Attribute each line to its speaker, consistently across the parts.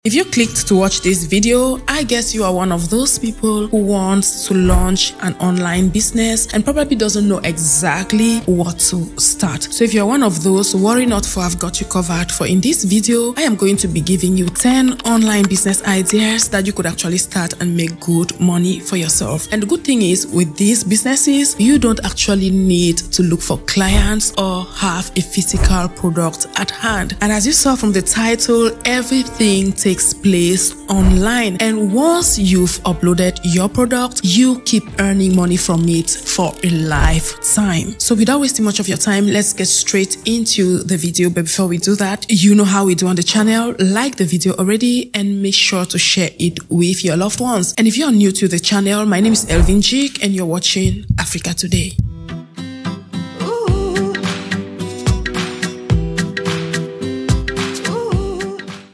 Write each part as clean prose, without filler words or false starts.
Speaker 1: If you clicked to watch this video, I guess you are one of those people who wants to launch an online business and probably doesn't know exactly what to start. So if you're one of those, worry not, for I've got you covered. For in this video, I am going to be giving you 10 online business ideas that you could actually start and make good money for yourself. And the good thing is, with these businesses, you don't actually need to look for clients or have a physical product at hand. And as you saw from the title, everything takes place online, and once you've uploaded your product, you keep earning money from it for a lifetime. So without wasting much of your time, let's get straight into the video. But before we do that, you know how we do on the channel. Like the video already and make sure to share it with your loved ones. And if you're new to the channel, my name is Elvin Jik and you're watching Africa Today.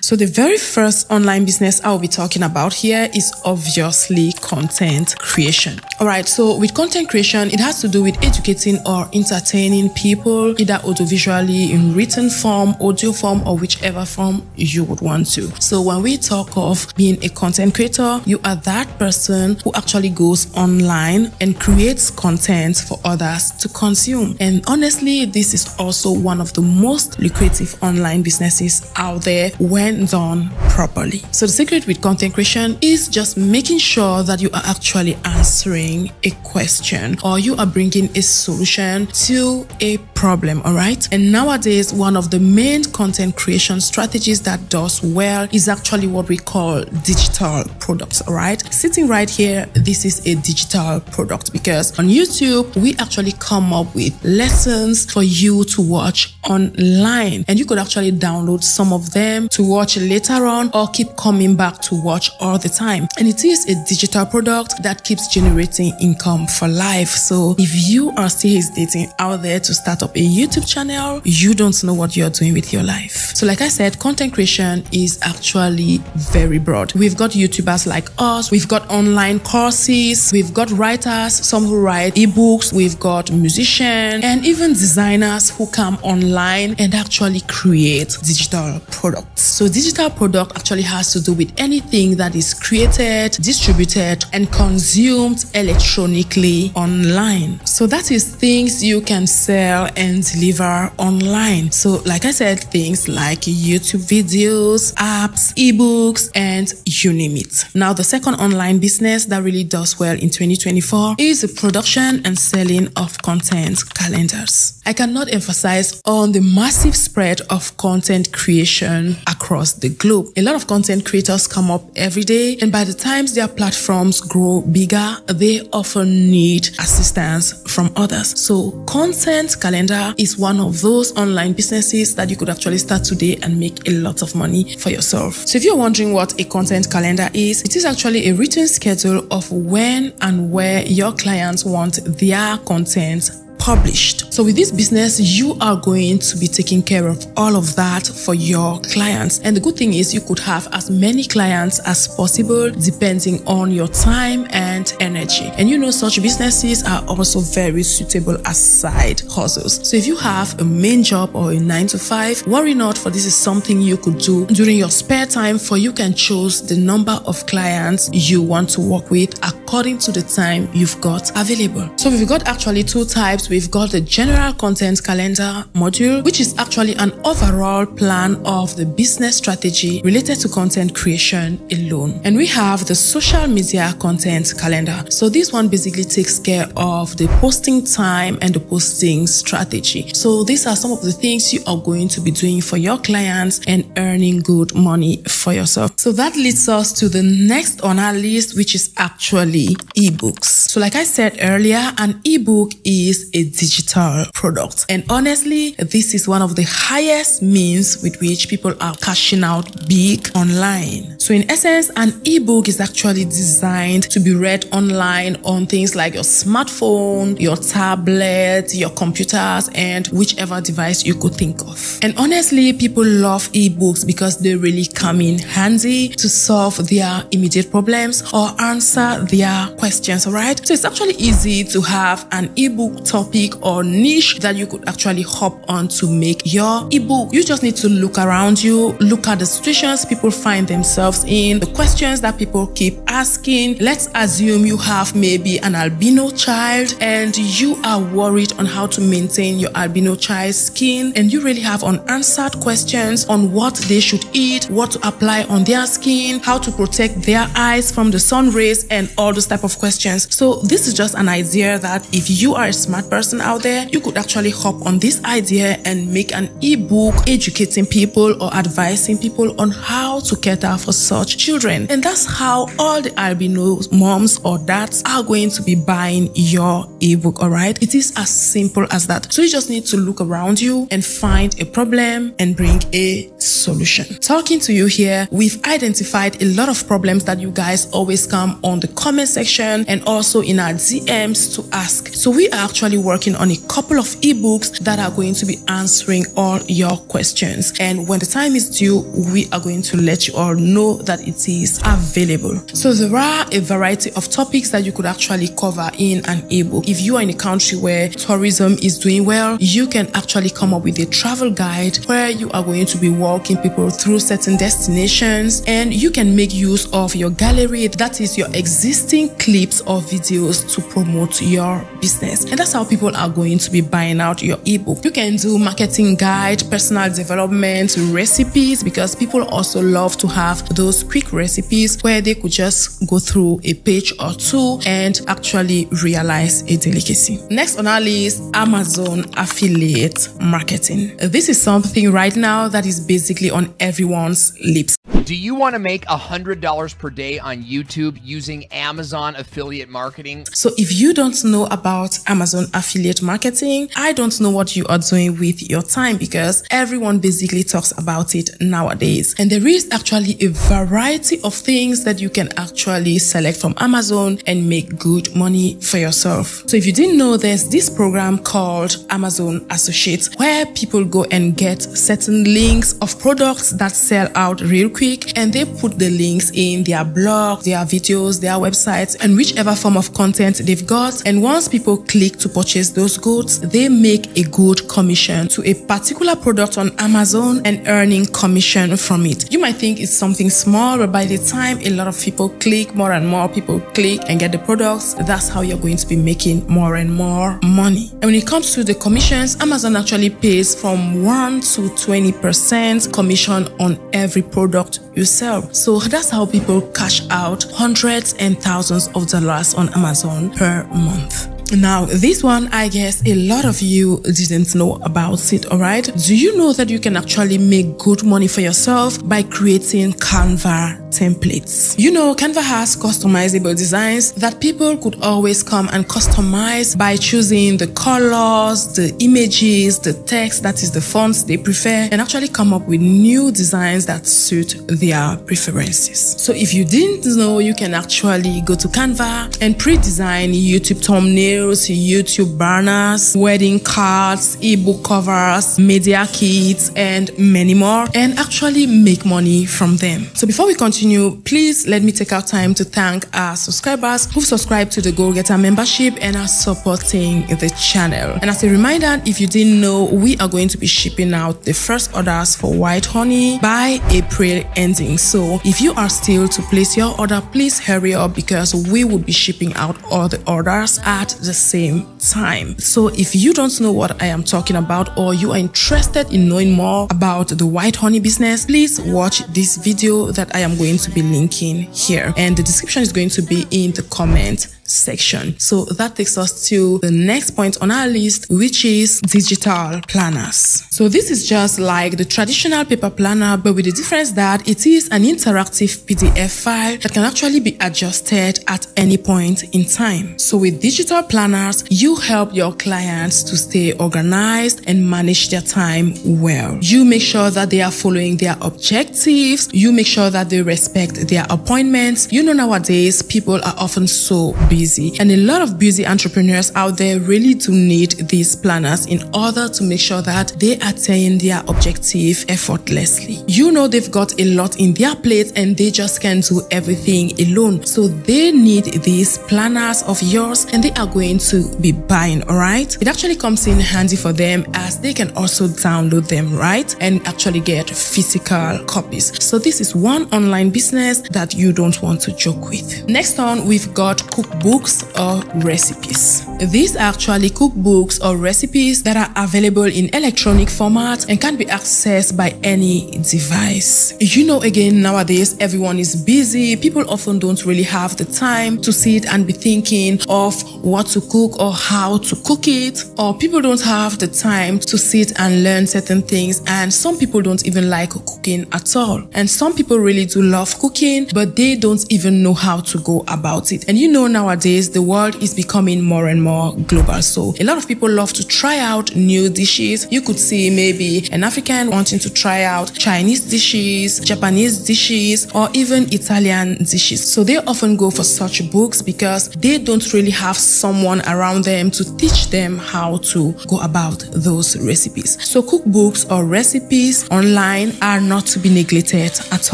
Speaker 1: So the very first online business I'll be talking about here is obviously content creation. Alright, so with content creation, it has to do with educating or entertaining people, either audiovisually, in written form, audio form, or whichever form you would want to. So when we talk of being a content creator, you are that person who actually goes online and creates content for others to consume. And honestly, this is also one of the most lucrative online businesses out there when done properly. So the secret with content creation is just making sure that you are actually answering a question or you are bringing a solution to a problem. All right. And nowadays, one of the main content creation strategies that does well is actually what we call digital products. All right. Sitting right here, this is a digital product because on YouTube, we actually come up with lessons for you to watch online, and you could actually download some of them to watch later on or keep coming back to watch all the time. And it is a digital product that keeps generating income for life. So if you are still hesitating out there to start up a YouTube channel, you don't know what you're doing with your life. So like I said, content creation is actually very broad. We've got YouTubers like us, we've got online courses, we've got writers, some who write ebooks, we've got musicians, and even designers who come online and actually create digital products. So digital product actually has to do with anything that is created, distributed, and consumed electronically online. So that is things you can sell and deliver online. So like I said, things like YouTube videos, apps, ebooks, and you name it. Now, the second online business that really does well in 2024 is the production and selling of content calendars. I cannot emphasize on the massive spread of content creation across the globe. A lot of content creators come up every day, and by the time their platforms grow bigger, they often need assistance from others. So content calendar is one of those online businesses that you could actually start today and make a lot of money for yourself. So if you're wondering what a content calendar is, it is actually a written schedule of when and where your clients want their content published. So with this business, you are going to be taking care of all of that for your clients. And the good thing is you could have as many clients as possible depending on your time and energy. And you know, such businesses are also very suitable as side hustles. So if you have a main job or a 9-to-5, worry not, for this is something you could do during your spare time, for you can choose the number of clients you want to work with according to the time you've got available. So we've got actually two types. We've got the general content calendar module, which is actually an overall plan of the business strategy related to content creation alone. And we have the social media content calendar. So this one basically takes care of the posting time and the posting strategy. So these are some of the things you are going to be doing for your clients and earning good money for yourself. So that leads us to the next on our list, which is actually ebooks. So like I said earlier, an ebook is a digital product. And honestly, this is one of the highest means with which people are cashing out big online. So in essence, an ebook is actually designed to be read online on things like your smartphone, your tablet, your computers, and whichever device you could think of. And honestly, people love ebooks because they really come in handy to solve their immediate problems or answer their questions, alright? So it's actually easy to have an ebook topic or niche that you could actually hop on to make your ebook. You just need to look around you, look at the situations people find themselves in, the questions that people keep asking. Let's assume you have maybe an albino child and you are worried on how to maintain your albino child's skin, and you really have unanswered questions on what they should eat, what to apply on their skin, how to protect their eyes from the sun rays, and all those type of questions. So this is just an idea that if you are a smart person out there, you could actually hop on this idea and make an ebook educating people or advising people on how to cater for such children. And that's how all the albino moms or dads are going to be buying your ebook, alright? It is as simple as that. So you just need to look around you and find a problem and bring a solution. Talking to you here, we've identified a lot of problems that you guys always come on the comment section and also in our DMs to ask. So we are actually working on a couple of ebooks that are going to be answering all your questions. And when the time is due, we are going to let you all know that it is available. So there are a variety of topics that you could actually cover in an ebook. If you are in a country where tourism is doing well, you can actually come up with a travel guide where you are going to be walking people through certain destinations, and you can make use of your gallery, that is your existing clips or videos, to promote your business. And that's how people are going to be buying out your ebook. You can do marketing guide, personal development, recipes, because people also love to have those quick recipes where they could just go through a page or two and actually realize a delicacy. Next on our list, Amazon affiliate marketing. This is something right now that is basically on everyone's lips.
Speaker 2: Do you want to make $100 per day on YouTube using Amazon affiliate marketing?
Speaker 1: So if you don't know about Amazon affiliate marketing, I don't know what you are doing with your time, because everyone basically talks about it nowadays. And there is actually a variety of things that you can actually select from Amazon and make good money for yourself. So if you didn't know, there's this program called Amazon Associates where people go and get certain links of products that sell out real quick, and they put the links in their blog, their videos, their websites, and whichever form of content they've got. And once people click to purchase those goods, they make a good commission to a particular product on Amazon and earning commission from it. You might think it's something small, but by the time a lot of people click, more and more people click and get the products, that's how you're going to be making more and more money. And when it comes to the commissions, Amazon actually pays from 1 to 20% commission on every product you sell. So that's how people cash out hundreds and thousands of dollars on Amazon per month. Now, this one, I guess a lot of you didn't know about it, alright? Do you know that you can actually make good money for yourself by creating Canva templates? You know, Canva has customizable designs that people could always come and customize by choosing the colors, the images, the text, that is the fonts they prefer, and actually come up with new designs that suit their preferences. So if you didn't know, you can actually go to Canva and pre-design YouTube thumbnails, YouTube banners, wedding cards, ebook covers, media kits, and many more, and actually make money from them. So before we continue, please let me take our time to thank our subscribers who've subscribed to the Goal Getter membership and are supporting the channel. And as a reminder, if you didn't know, we are going to be shipping out the first orders for white honey by April ending. So if you are still to place your order, please hurry up, because we will be shipping out all the orders at the same time. So if you don't know what I am talking about, or you are interested in knowing more about the white honey business, please watch this video that I am going to be linking here, and the description is going to be in the comment section. So that takes us to the next point on our list, which is digital planners. So this is just like the traditional paper planner, but with the difference that it is an interactive PDF file that can actually be adjusted at any point in time. So with digital planners, you help your clients to stay organized and manage their time well. You make sure that they are following their objectives. You make sure that they respect their appointments. You know, nowadays people are often so busy, and a lot of busy entrepreneurs out there really do need these planners in order to make sure that they attain their objective effortlessly. You know, they've got a lot in their plate and they just can't do everything alone. So they need these planners of yours, and they are going to be buying, all right? It actually comes in handy for them as they can also download them, right? And actually get physical copies. So this is one online business that you don't want to joke with. Next on, we've got cookbooks or recipes. These are actually cookbooks or recipes that are available in electronic format and can be accessed by any device. You know, again, nowadays everyone is busy. People often don't really have the time to sit and be thinking of what to cook or how to cook it, or people don't have the time to sit and learn certain things, and some people don't even like cooking at all. And some people really do love cooking, but they don't even know how to go about it. And you know, nowadays the world is becoming more and more global, so a lot of people love to try out new dishes. You could see maybe an African wanting to try out Chinese dishes, Japanese dishes, or even Italian dishes. So they often go for such books because they don't really have someone around them to teach them how to go about those recipes. So cookbooks or recipes online are not to be neglected at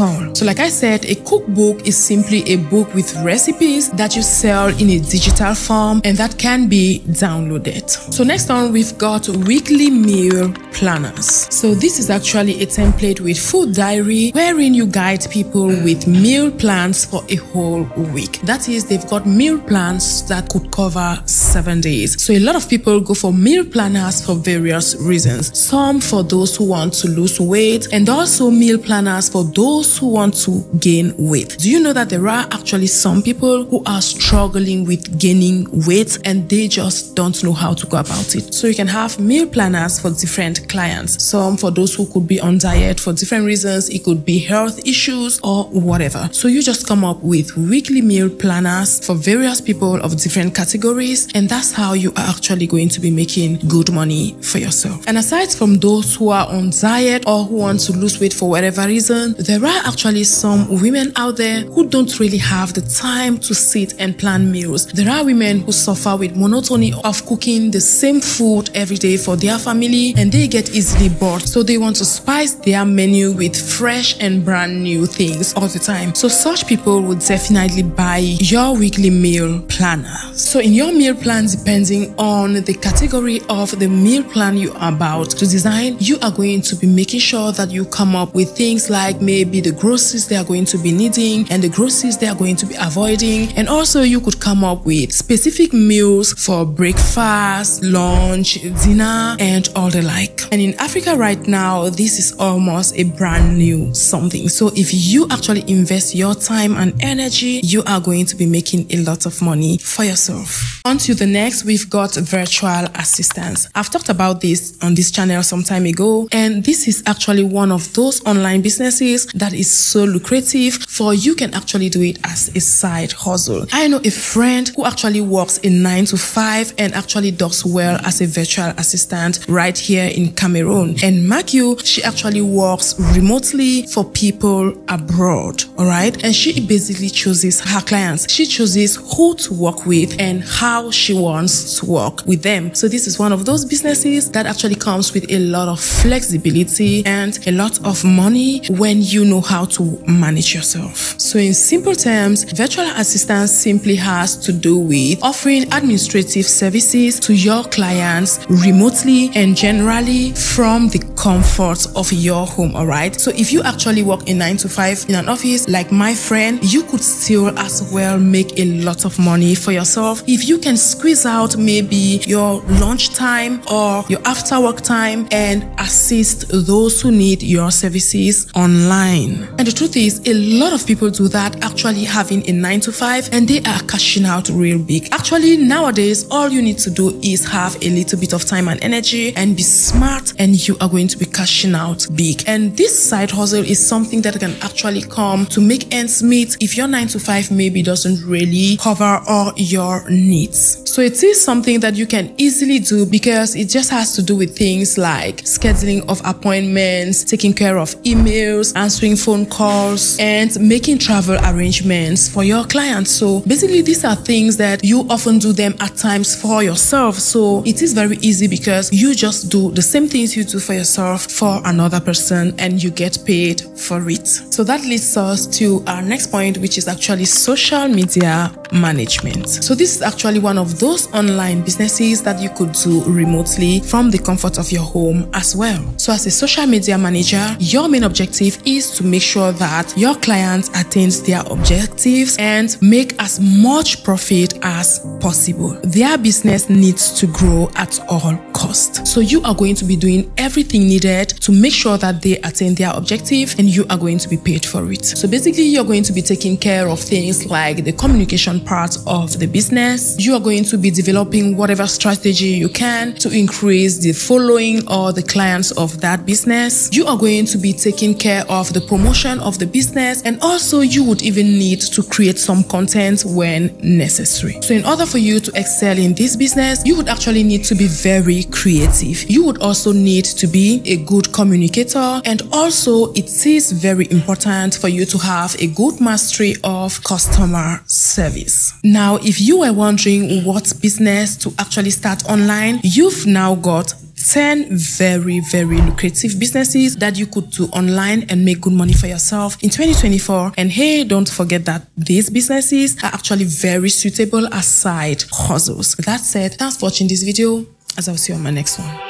Speaker 1: all. So like I said, a cookbook is simply a book with recipes that you sell in a digital form and that can be downloaded. So next on, we've got weekly meal planners. So this is actually a template with food diary wherein you guide people with meal plans for a whole week. That is, they've got meal plans that could cover 7 days. So a lot of people go for meal planners for various reasons. Some for those who want to lose weight, and also meal planners for those who want to gain weight. Do you know that there are actually some people who are struggling with gaining weight and they just don't know how to go about it? So you can have meal planners for different clients. Some for those who could be on diet for different reasons. It could be health issues or whatever. So you just come up with weekly meal planners for various people of different categories, and that's how you are actually going to be making good money for yourself. And aside from those who are on diet or who want to lose weight for whatever reason, there are actually some women out there who don't really have the time to sit and plan meals. There are women who suffer with monotony of cooking the same food every day for their family, and they get easily bored. So they want to spice their menu with fresh and brand new things all the time. So such people would definitely buy your weekly meal planner. So in your meal plan, depending on the category of the meal plan you are about to design, you are going to be making sure that you come up with things like maybe the groceries they are going to be needing and the groceries they are going to be avoiding. And also you could come up with specific meals for breakfast, lunch, dinner, and all the like. And in Africa right now, this is almost a brand new something. So if you actually invest your time and energy, you are going to be making a lot of money for yourself. On to the next, we've got virtual assistants. I've talked about this on this channel some time ago, and this is actually one of those online businesses that is so lucrative, for you can actually do it as a side hustle. I know a friend who actually works a 9 to 5 and actually does well as a virtual assistant right here in Cameroon. And mark you, she actually works remotely for people abroad, all right? And she basically chooses her clients. She chooses who to work with and how she wants to work with them. So this is one of those businesses that actually comes with a lot of flexibility and a lot of money when you know how to manage yourself. So in simple terms, virtual assistance simply has to do with offering administration administrative services to your clients remotely and generally from the comfort of your home. All right, so if you actually work a 9 to 5 in an office like my friend, you could still as well make a lot of money for yourself if you can squeeze out maybe your lunch time or your after work time and assist those who need your services online. And the truth is, a lot of people do that, actually having a 9 to 5, and they are cashing out real big. Actually, nowadays, all you need to do is have a little bit of time and energy and be smart, and you are going to be cashing out big. And this side hustle is something that can actually come to make ends meet if your 9 to 5 maybe doesn't really cover all your needs. So it is something that you can easily do because it just has to do with things like scheduling of appointments, taking care of emails, answering phone calls, and making travel arrangements for your clients. So basically, these are things that you often do them at times for yourself. So it is very easy because you just do the same things you do for yourself for another person and you get paid for it. So that leads us to our next point, which is actually social media management. So this is actually one of those online businesses that you could do remotely from the comfort of your home as well. So as a social media manager, your main objective is to make sure that your client attains their objectives and make as much profit as possible. Their business needs to grow at all costs. So you are going to be doing everything needed to make sure that they attain their objective and you are going to be paid for it. So basically, you're going to be taking care of things like the communication part of the business. You are going to be developing whatever strategy you can to increase the following or the clients of that business. You are going to be taking care of the promotion of the business, and also you would even need to create some content when necessary. So in order for you to excel in this business, you would actually need to be very creative. You would also need to be a good communicator, and also it is very important for you to have a good mastery of customer service. Now, if you were wondering what business to actually start online, you've now got 10 very lucrative businesses that you could do online and make good money for yourself in 2024. And hey, don't forget that these businesses are actually very suitable as side hustles. With that said, thanks for watching this video, as I'll see you on my next one.